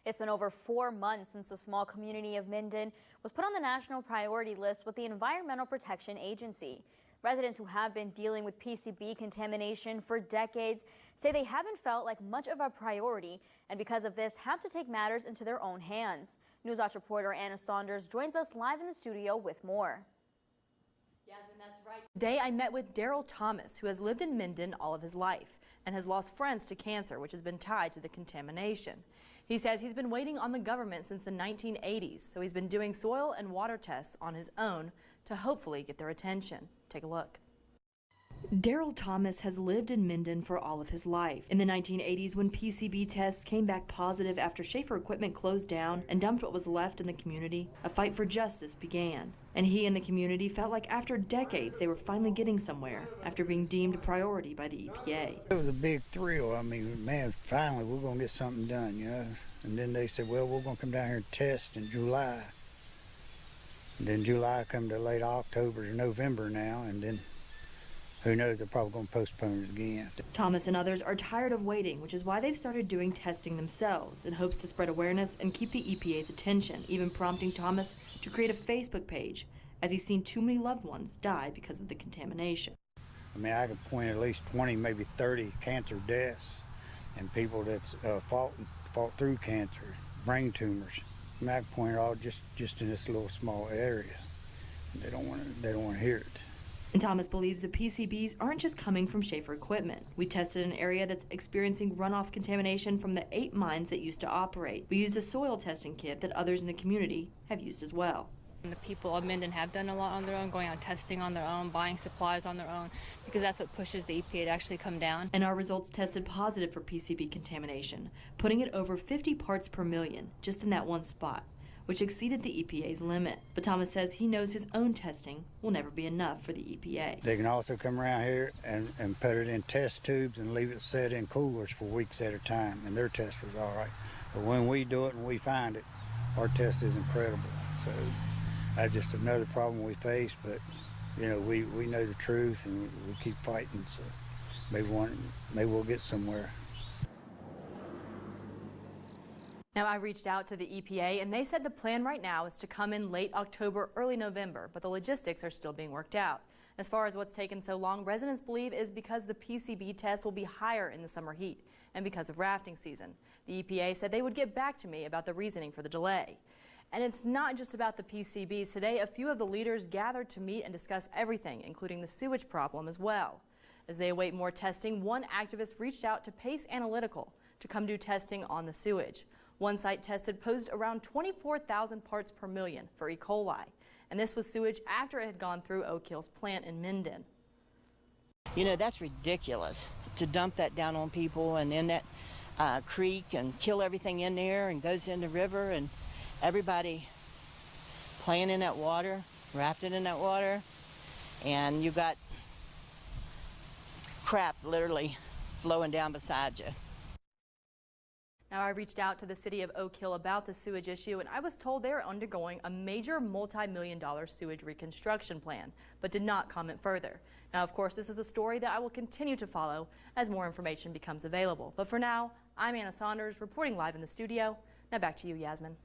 It's been over 4 months since the small community of Minden was put on the national priority list with the Environmental Protection Agency. Residents who have been dealing with PCB contamination for decades say they haven't felt like much of a priority, and because of this have to take matters into their own hands. NewsWatch reporter Saunders joins us live in the studio with more. Yasmin, that's right. Today I met with Daryl Thomas, who has lived in Minden all of his life and has lost friends to cancer, which has been tied to the contamination. He says he's been waiting on the government since the 1980s, so he's been doing soil and water tests on his own to hopefully get their attention. Take a look. Daryl Thomas has lived in Minden for all of his life. In the 1980s, when PCB tests came back positive after Schaefer Equipment closed down and dumped what was left in the community, a fight for justice began. And he and the community felt like after decades they were finally getting somewhere after being deemed a priority by the EPA. It was a big thrill. I mean, man, finally we're going to get something done, you know. And then they said, well, we're going to come down here and test in July. And then July come to late October to November now, and then who knows, they're probably going to postpone it again. Thomas and others are tired of waiting, which is why they've started doing testing themselves in hopes to spread awareness and keep the EPA's attention, even prompting Thomas to create a Facebook page as he's seen too many loved ones die because of the contamination. I mean, I could point at least 20, maybe 30 cancer deaths and people that's fought through cancer, brain tumors. I mean, I could point it all just in this little small area. And they don't want to hear it. And Thomas believes the PCBs aren't just coming from Schaefer Equipment. We tested an area that's experiencing runoff contamination from the 8 mines that used to operate. We used a soil testing kit that others in the community have used as well. The people of Minden have done a lot on their own, going out testing on their own, buying supplies on their own, because that's what pushes the EPA to actually come down. And our results tested positive for PCB contamination, putting it over 50 parts per million just in that one spot, which exceeded the EPA's limit. But Thomas says he knows his own testing will never be enough for the EPA. They can also come around here and put it in test tubes and leave it set in coolers for weeks at a time, and their test was all right. But when we do it and we find it, our test is incredible. So that's just another problem we face, but you know, we know the truth and we keep fighting, so maybe we'll get somewhere. Now, I reached out to the EPA and they said the plan right now is to come in late October, early November, but the logistics are still being worked out. As far as what's taken so long, residents believe is because the PCB test will be higher in the summer heat and because of rafting season. The EPA said they would get back to me about the reasoning for the delay. And it's not just about the PCBs. Today, a few of the leaders gathered to meet and discuss everything, including the sewage problem as well. As they await more testing, one activist reached out to Pace Analytical to come do testing on the sewage. One site tested posed around 24,000 parts per million for E. coli, and this was sewage after it had gone through Oak Hill's plant in Minden. You know, that's ridiculous to dump that down on people and in that creek and kill everything in there and goes in the river and everybody playing in that water, rafting in that water, and you got crap literally flowing down beside you. Now, I reached out to the city of Oak Hill about the sewage issue, and I was told they are undergoing a major multi-million-dollar sewage reconstruction plan, but did not comment further. Now, of course, this is a story that I will continue to follow as more information becomes available. But for now, I'm Saunders reporting live in the studio. Now back to you, Yasmin.